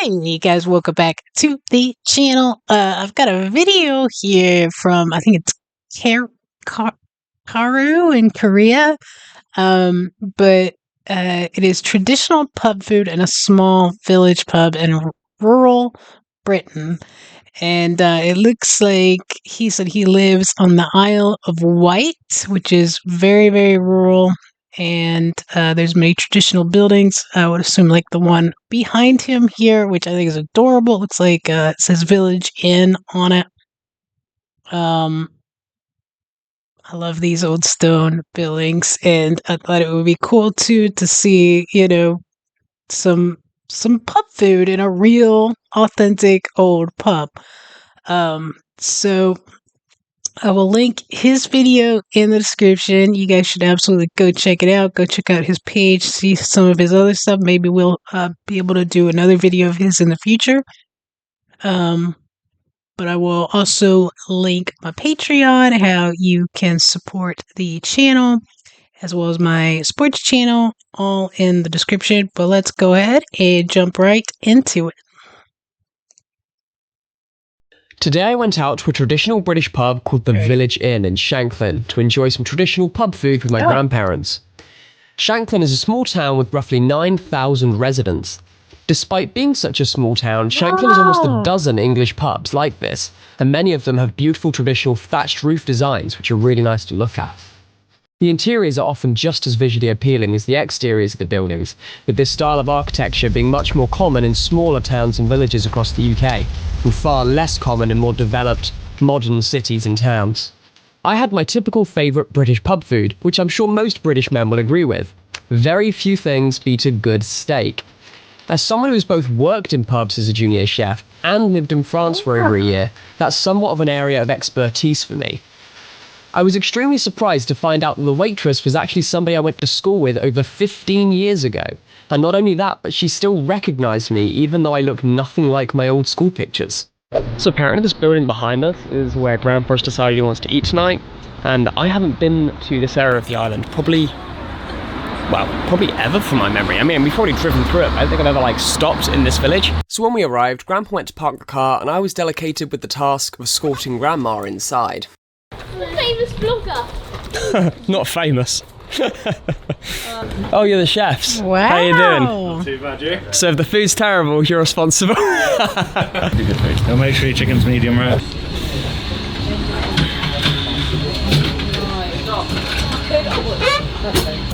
Hey guys, welcome back to the channel. I've got a video here from, I think it's Karu in Korea. But it is traditional pub food in a small village pub in rural Britain. And it looks like he said he lives on the Isle of Wight, which is very, very rural. And there's many traditional buildings. I would assume like the one behind him here, which I think is adorable. It looks like it says Village Inn on it. I love these old stone buildings, and I thought it would be cool too to see, some pub food in a real, authentic old pub. So I will link his video in the description. You guys should absolutely go check it out. Go check out his page, see some of his other stuff. Maybe we'll be able to do another video of his in the future. But I will also link my Patreon, how you can support the channel, as well as my sports channel, all in the description. But let's go ahead and jump right into it. Today I went out to a traditional British pub called the Village Inn in Shanklin to enjoy some traditional pub food with my grandparents. Shanklin is a small town with roughly 9,000 residents. Despite being such a small town, Shanklin has almost a dozen English pubs like this, and many of them have beautiful traditional thatched roof designs which are really nice to look at. The interiors are often just as visually appealing as the exteriors of the buildings, with this style of architecture being much more common in smaller towns and villages across the UK, and far less common in more developed, modern cities and towns. I had my typical favourite British pub food, which I'm sure most British men will agree with. Very few things beat a good steak. As someone who's both worked in pubs as a junior chef and lived in France for over a year, that's somewhat of an area of expertise for me. I was extremely surprised to find out that the waitress was actually somebody I went to school with over 15 years ago. And not only that, but she still recognised me even though I look nothing like my old school pictures. So apparently this building behind us is where Grandpa's decided he wants to eat tonight. And I haven't been to this area of the island probably ever from my memory. I mean, we've probably driven through it, but I don't think I've ever stopped in this village. So when we arrived, Grandpa went to park the car and I was delegated with the task of escorting Grandma inside. Famous blogger. Not famous. Oh, you're the chefs. Wow. How you doing? Not too bad, you? So if the food's terrible, you're responsible. Do good food. Now make sure your chicken's medium rare.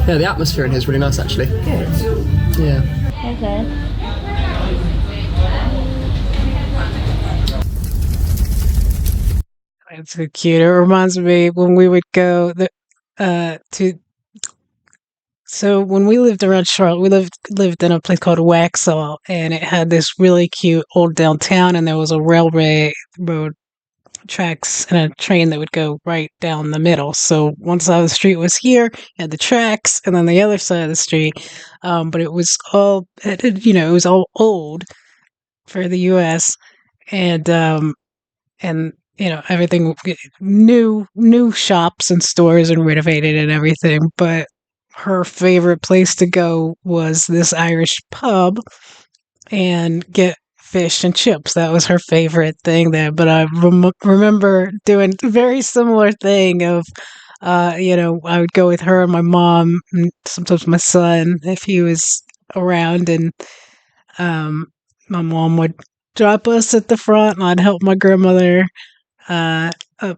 Yeah, the atmosphere in here is really nice actually. Good. Yeah. Okay. It's so cute. It reminds me when we would go so when we lived around Charlotte, we lived in a place called Waxhaw, and it had this really cute old downtown, and there was a railroad tracks and a train that would go right down the middle. So one side of the street was here, you had the tracks, and then the other side of the street. But it was all it was all old for the US, and everything new shops and stores and renovated and everything. But her favorite place to go was this Irish pub and get fish and chips. That was her favorite thing there. But I remember doing a very similar thing of, I would go with her and my mom, and sometimes my son, if he was around, and my mom would drop us at the front, and I'd help my grandmother up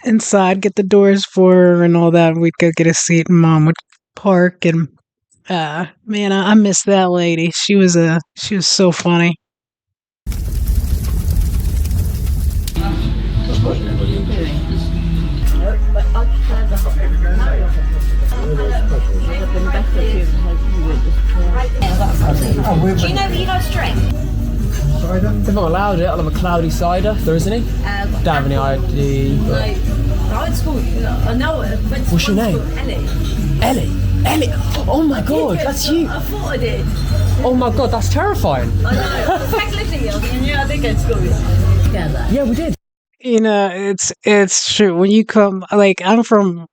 inside, get the doors for her and all that, and we'd go get a seat, and Mom would park. And man, I miss that lady. She was so funny. Do you know that you know string? If I'm allowed it, I'll have a cloudy cider. There isn't any? Don't have any ID. I went to school. I know it. What's your name? Ellie. Ellie? Oh my god, that's you! I thought I did. Oh my god, that's terrifying! I know. Thanks, Lizzie. I did go to school with together. Yeah, we did. It's true. When you come, I'm from,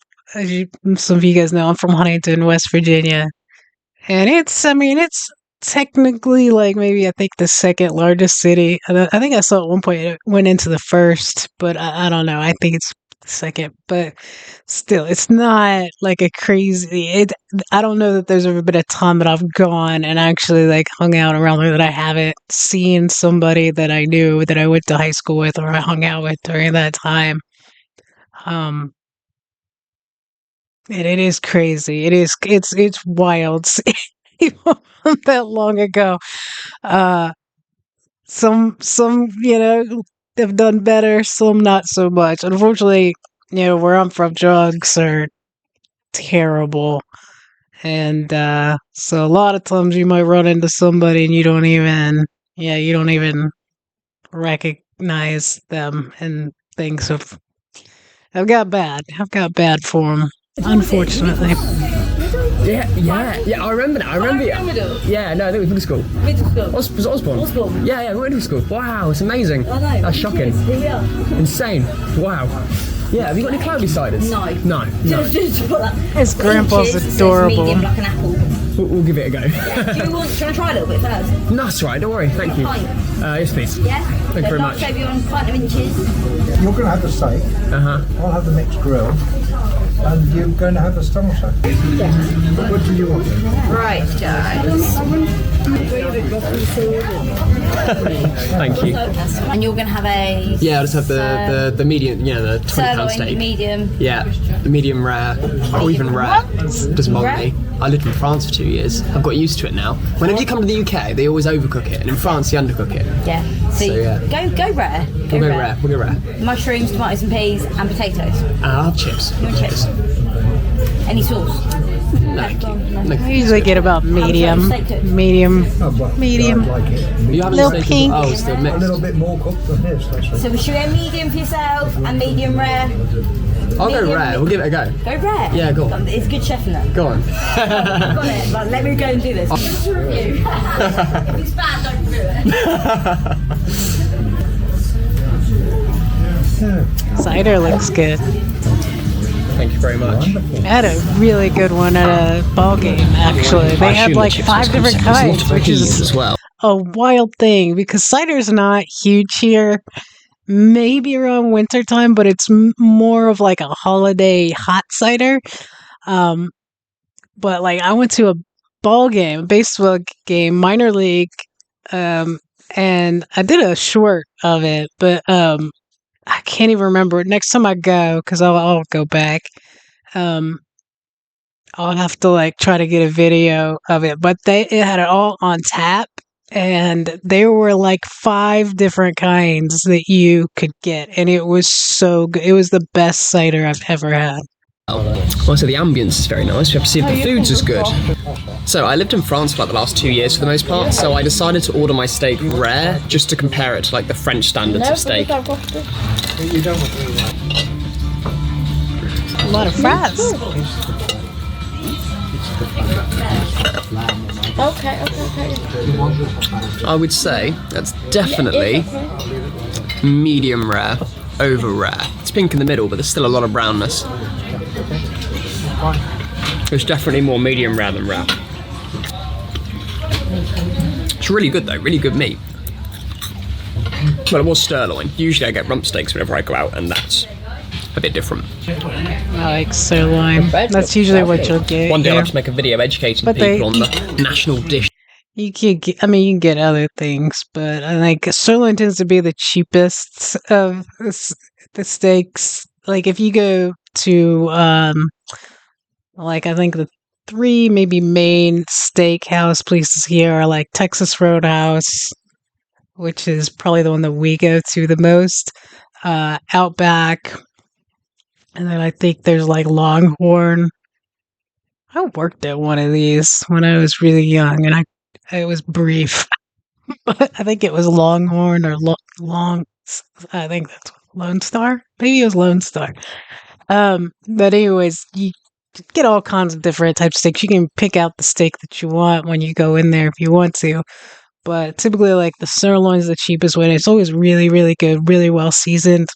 some of you guys know, I'm from Huntington, West Virginia, and it's technically like maybe I think the second largest city. I think I saw at one point it went into the first, but I don't know. I think it's second, but still, it's not like a crazy. It. I don't know that there's ever been a time that I've gone and actually like hung out around there that I haven't seen somebody that I knew that I went to high school with or I hung out with during that time. Um, and it is crazy. It's wild. Even that long ago. Uh, some have done better, some not so much. Unfortunately, where I'm from, drugs are terrible, and so a lot of times you might run into somebody and you don't even recognize them, and things have got bad for them, unfortunately. Yeah. I remember that. I remember it. Middle. Yeah, no, I think it was middle school. Middle school. Was it Osborne? Osborne. Yeah, we went to school. Wow, it's amazing. I know. That's shocking. Here we are. Insane. Wow. Yeah, have you got any cloudy ciders? No. No. Just put that. His grandpa's Inches, adorable. Medium, like an apple. We'll give it a go. Do you want to try a little bit first? No, that's all right. Don't worry. Thank you. Pint. Yes, please. Yeah? Thank you very much. Save you on a pint of inches. You're going to have the steak, I'll have the mixed grill, and you're going to have the samosa. What do you want then? Right, guys. Thank you. And you're going to have a... Yeah, I'll just have the medium, the £20 sirloin, steak. medium. Yeah, the medium rare, or even rare. Doesn't bother me. I lived in France for 2 years. I've got used to it now. Whenever you come to the UK, they always overcook it, and in France, they undercook it. Yeah. So yeah. Go rare. We'll go rare. Mushrooms, tomatoes and peas, and potatoes. I'll have chips. You want chips? Any sauce? No. I usually get about medium. Medium. Medium. I'd like it. You haven't Little steak as- pink. Oh, it's still A mixed. little bit more cooked than this, that's right. So should we go medium for yourself and medium rare? I'll go medium, rare. We'll give it a go. Go rare? Yeah, go on. It's good chef in that. Go on. Got it. Like, let me go and do this. Just a review. If it's bad, don't review it. Cider looks good. Thank you very much. I had a really good one at a ball game, actually. They had like 5 different kinds, which is as well. a wild thing because cider's not huge here. Maybe around winter time, but it's more of like a holiday hot cider. But like I went to a ball game, a baseball game, minor league, and I did a short of it, but I can't even remember. Next time I go, because I'll go back. I'll have to like try to get a video of it, but it had it all on tap, and there were like 5 different kinds that you could get, and it was so good. It was the best cider I've ever had. Well, so the ambience is very nice. We have to see if the food's as good. So I lived in France for like the last 2 years for the most part, so I decided to order my steak rare just to compare it to like the French standards of steak. A lot of fries. Okay. I would say that's definitely medium rare over rare. It's pink in the middle, but there's still a lot of brownness. It's definitely more medium rare than rare. It's really good though, really good meat. Well, it was sirloin. Usually I get rump steaks whenever I go out, and that's a bit different. I like sirloin. That's usually what you'll get. One day I'll here. have to make a video educating But people on the national dish. You can get, you can get other things, but I think sirloin tends to be the cheapest of the steaks. Like if you go to, like I think the 3 maybe main steakhouse places here are like Texas Roadhouse, which is probably the one that we go to the most, Outback, and then I think there's like Longhorn. I worked at one of these when I was really young, and it was brief, but I think it was Longhorn or Long. I think that's Lone Star. Maybe it was Lone Star. But anyways, you get all kinds of different types of steaks. You can pick out the steak that you want when you go in there if you want to. But typically, like the sirloin is the cheapest one. It's always really, really good, really well seasoned.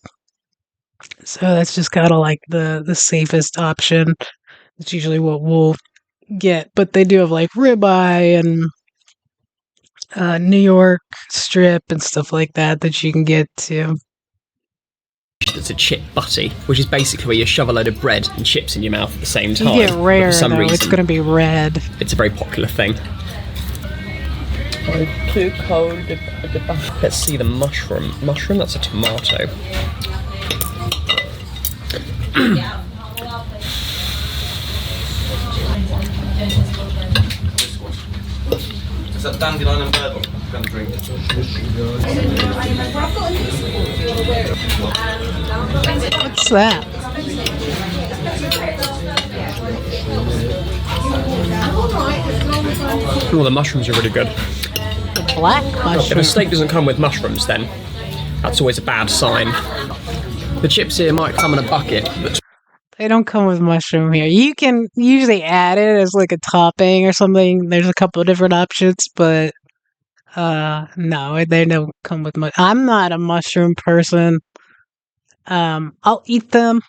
So that's just kind of like the safest option. It's usually what we'll get. But they do have like ribeye and New York strip and stuff like that you can get too. It's a chip butty, which is basically where you shove a load of bread and chips in your mouth at the same time. You get rare, for some though. reason, It's going to be red. it's a very popular thing. Too cold. Let's see the mushroom. Mushroom? That's a tomato. Is that dandelion and bourbon? I'm going to drink it. What's that? Oh, the mushrooms are really good. Black If mushroom. a steak doesn't come with mushrooms, then that's always a bad sign. The chips here might come in a bucket, but They don't come with mushroom here. You can usually add it as like a topping or something. There's a couple of different options, but no, they don't come with much. I'm not a mushroom person. I'll eat them.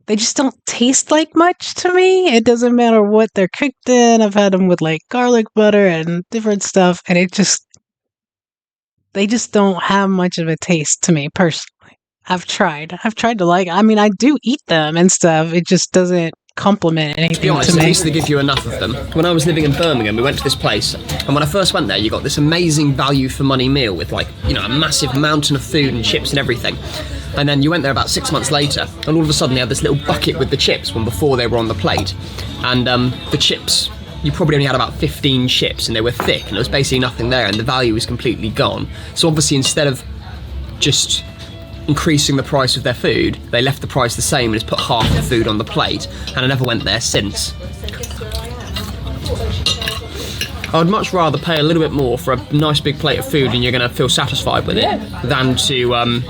They just don't taste like much to me. It doesn't matter what they're cooked in. I've had them with like garlic butter and different stuff, and they just don't have much of a taste to me personally. I've tried to like. I mean, I do eat them and stuff. It just doesn't complement to be anything honest, to at me. least they give you enough of them. When I was living in Birmingham, we went to this place, and when I first went there, you got this amazing value for money meal with like, you know, a massive mountain of food and chips and everything. And then you went there about 6 months later, and all of a sudden they had this little bucket with the chips when before they were on the plate. And the chips, you probably only had about 15 chips, and they were thick, and there was basically nothing there, and the value was completely gone. So obviously, instead of just increasing the price of their food, they left the price the same and just put half the food on the plate, and I never went there since. I'd much rather pay a little bit more for a nice big plate of food and you're going to feel satisfied with it than to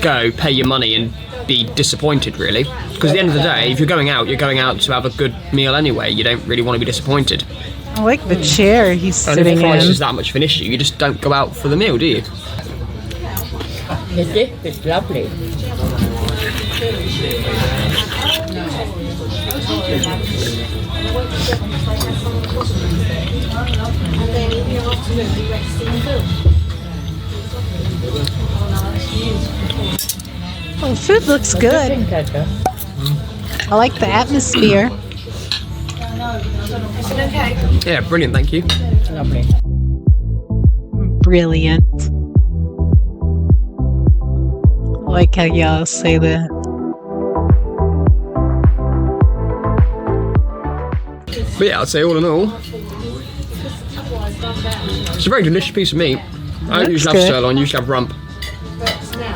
go pay your money and be disappointed, really. Because at the end of the day, if you're going out to have a good meal anyway. You don't really want to be disappointed. I like the chair he's And if sitting the price in. is that much of an issue, you just don't go out for the meal, do you? The dip is lovely. Oh, food looks good. I like the atmosphere. Yeah, brilliant, thank you. Lovely. Brilliant. I like how y'all say that. But yeah, I'd say all in all, it's a very delicious piece of meat. I don't usually have good. sirloin, usually have rump.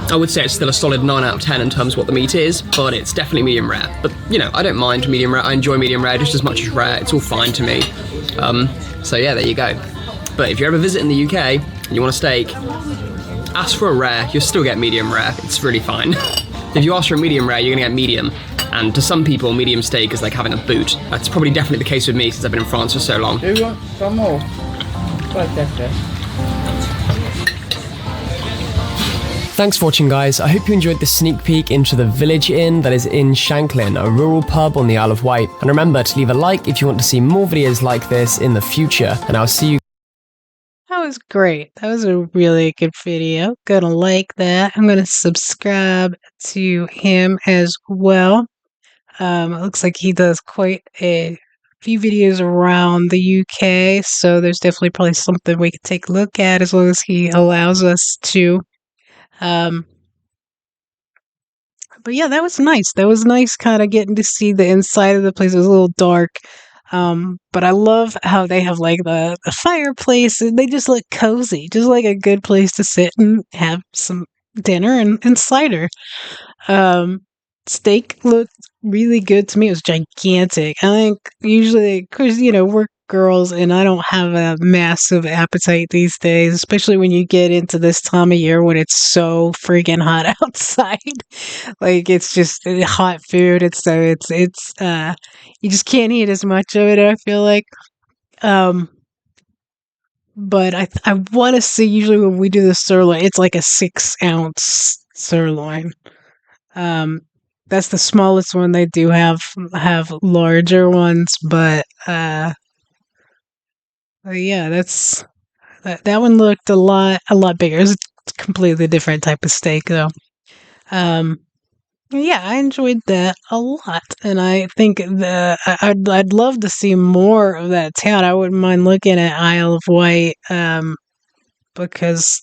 I would say it's still a solid 9 out of 10 in terms of what the meat is, but it's definitely medium rare. But, you know, I don't mind medium rare. I enjoy medium rare just as much as rare. It's all fine to me. So yeah, there you go. But if you're ever visiting the UK and you want a steak, ask for a rare. You'll still get medium rare. It's really fine. If you ask for a medium rare, you're going to get medium. And to some people, medium steak is like having a boot. That's probably definitely the case with me since I've been in France for so long. Do you want some more? Like that. Thanks for watching, guys. I hope you enjoyed the sneak peek into the Village Inn that is in Shanklin, a rural pub on the Isle of Wight. And remember to leave a like if you want to see more videos like this in the future. And I'll see you. That was great. That was a really good video. Gonna like that. I'm gonna subscribe to him as well. It looks like he does quite a few videos around the UK, so there's definitely probably something we could take a look at as long as he allows us to. But yeah, that was nice. That was nice kind of getting to see the inside of the place. It was a little dark. But I love how they have like the fireplace and they just look cozy, just like a good place to sit and have some dinner and cider. Steak looked really good to me. It was gigantic. I think usually, of course, you know, we're girls and I don't have a massive appetite these days, especially when you get into this time of year when it's so freaking hot outside. Like it's just hot food. It's you just can't eat as much of it, I feel like. But I want to see, usually when we do the sirloin, it's like a 6-ounce sirloin. That's the smallest one. They do have larger ones, but yeah, that's That one looked a lot bigger. It was a completely different type of steak, though. Um, yeah, I enjoyed that a lot, and I think I'd love to see more of that town. I wouldn't mind looking at Isle of Wight, because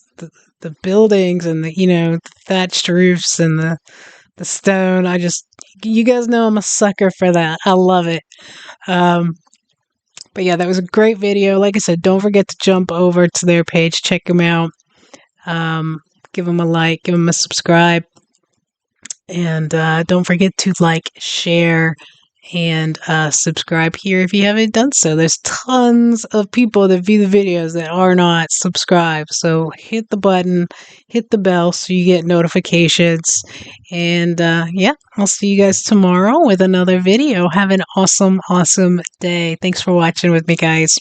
the buildings and the thatched roofs and the stone. You guys know I'm a sucker for that. I love it. But yeah, that was a great video. Like I said, don't forget to jump over to their page, check them out. Give them a like, give them a subscribe. And don't forget to like, share, and subscribe here if you haven't done so. There's tons of people that view the videos that are not subscribed. So hit the button, hit the bell so you get notifications. And yeah, I'll see you guys tomorrow with another video. Have an awesome day. Thanks for watching with me, guys.